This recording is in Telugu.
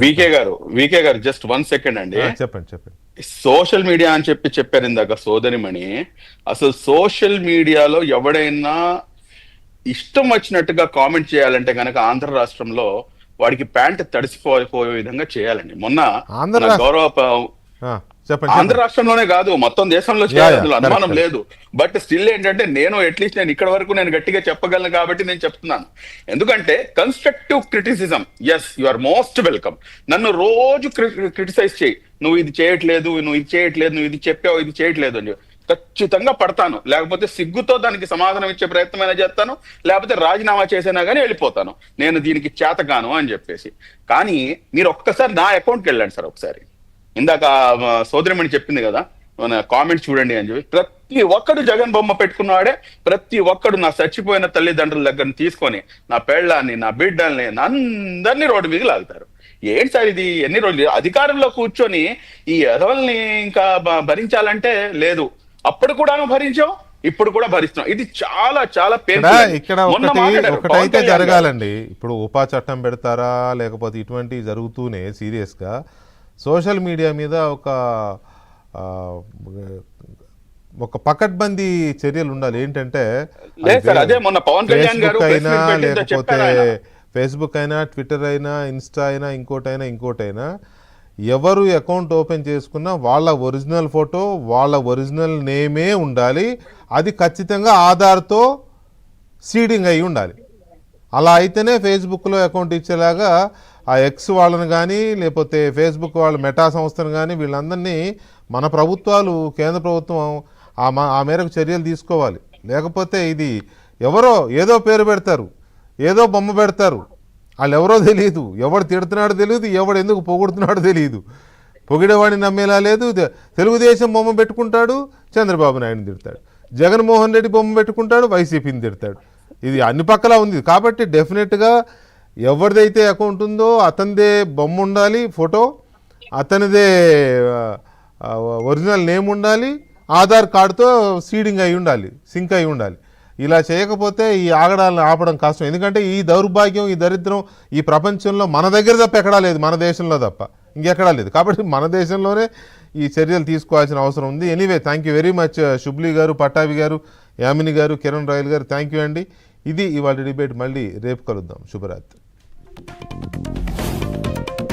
వికే గారు జస్ట్ 1 సెకండ్ అండి. చెప్పండి చెప్పండి. సోషల్ మీడియా అని చెప్పారు ఇందాక సోదరిమణి. అసలు సోషల్ మీడియాలో ఎవడైనా ఇష్టం వచ్చినట్టుగా కామెంట్ చేయాలంటే గనక ఆంధ్ర రాష్ట్రంలో వాడికి ప్యాంట్ తడిసిపోయే విధంగా చేయాలండి. మొన్న ఆంధ్ర మన రాష్ట్ర గౌరవ చెప్పండి ఆంధ్ర చెప్పండి. రాష్ట్రంలోనే కాదు మొత్తం దేశంలో చేయాలి, అందులో అనుమానం లేదు. బట్ స్టిల్ ఏంటంటే అట్లీస్ట్ నేను ఇక్కడ వరకు నేను గట్టిగా చెప్పగలను కాబట్టి నేను చెప్తున్నాను. ఎందుకంటే constructive criticism, as you are most welcome. నన్ను రోజు క్రిటిసైజ్ చేయి, నువ్వు ఇది చేయట్లేదు, నువ్వు ఇది చేయట్లేదు, నువ్వు ఇది చెప్పావు, ఇది చేయట్లేదు అని ఖచ్చితంగా పడతాను. లేకపోతే సిగ్గుతో దానికి సమాధానం ఇచ్చే ప్రయత్నమైనా చేస్తాను, లేకపోతే రాజీనామా చేసినా కానీ వెళ్ళిపోతాను. నేను దీనికి చేతగాను అని చెప్పేసి. కానీ మీరు ఒక్కసారి నా అకౌంట్కి వెళ్ళండి సార్. ఒకసారి ఇందాక సోదరిమణి చెప్పింది కదా, మన కామెంట్స్ చూడండి అని చెప్పి, ప్రతి ఒక్కడు జగన్ బొమ్మ పెట్టుకున్నవాడే. ప్రతి ఒక్కడు నా చచ్చిపోయిన తల్లిదండ్రుల దగ్గర తీసుకొని నా పెళ్ళాన్ని, నా బిడ్డల్ని, అందరినీ రోడ్డు మీద లాగుతారు. ఏంటి సార్ ఇది? ఎన్ని రోజులు అధికారంలో కూర్చొని ఈ ఎదవల్ని ఇంకా భరించాలంటే లేదు. అప్పుడు కూడా భరించాం, ఇప్పుడు కూడా భరిస్తున్నాం. ఇది చాలా చాలా ఇక్కడ ఒకటైతే జరగాలండి. ఇప్పుడు ఉపా చట్టం పెడతారా, లేకపోతే ఇటువంటి జరుగుతూనే సీరియస్ గా సోషల్ మీడియా మీద ఒక పకడ్బందీ చర్యలు ఉండాలి. ఏంటంటే లేకపోతే ఫేస్బుక్ అయినా, ట్విట్టర్ అయినా, ఇన్స్టా అయినా, ఇంకోటైనా ఎవరు అకౌంట్ ఓపెన్ చేసుకున్నా వాళ్ళ ఒరిజినల్ ఫోటో, వాళ్ళ ఒరిజినల్ నేమే ఉండాలి. అది ఖచ్చితంగా ఆధార్తో సీడింగ్ అయి ఉండాలి. అలా అయితేనే ఫేస్బుక్లో అకౌంట్ ఇచ్చేలాగా ఆ ఎక్స్ వాళ్ళని కానీ, లేకపోతే ఫేస్బుక్ వాళ్ళ మెటా సంస్థను కానీ, వీళ్ళందరినీ మన ప్రభుత్వాలు, కేంద్ర ప్రభుత్వం ఆ మేరకు చర్యలు తీసుకోవాలి. లేకపోతే ఇది ఎవరో ఏదో పేరు పెడతారు, ఏదో బొమ్మ పెడతారు, వాళ్ళు ఎవరో తెలియదు, ఎవడు తిడుతున్నాడో తెలియదు, ఎవడు ఎందుకు పొగుడుతున్నాడో తెలియదు. పొగిడేవాడిని నమ్మేలా లేదు. తెలుగుదేశం బొమ్మ పెట్టుకుంటాడు, చంద్రబాబు నాయుడుని తిడతాడు. జగన్మోహన్ రెడ్డి బొమ్మ పెట్టుకుంటాడు, వైసీపీని తిడతాడు. ఇది అన్ని పక్కలా ఉంది. కాబట్టి డెఫినెట్గా ఎవరిదైతే అకౌంట్ ఉందో అతనిదే బొమ్మ ఉండాలి, ఫోటో, అతనిదే ఒరిజినల్ నేమ్ ఉండాలి, ఆధార్ కార్డుతో సీడింగ్ అయి ఉండాలి, సింక్ అయి ఉండాలి. ఇలా చేయకపోతే ఈ ఆగడాలను ఆపడం కష్టం. ఎందుకంటే ఈ దౌర్భాగ్యం, ఈ దరిద్రం ఈ ప్రపంచంలో మన దగ్గర తప్ప ఎక్కడా లేదు, మన దేశంలో తప్ప ఇంకెక్కడా లేదు. కాబట్టి మన దేశంలోనే ఈ చర్యలు తీసుకోవాల్సిన అవసరం ఉంది. Anyway, thank you very much Shubli గారు, పట్టాభి గారు, యామిని గారు, కిరణ్ రాయల్ గారు, థ్యాంక్ యూ అండి. ఇది ఇవాళ డిబేట్. మళ్ళీ రేపు కలుద్దాం. శుభరాత్రి.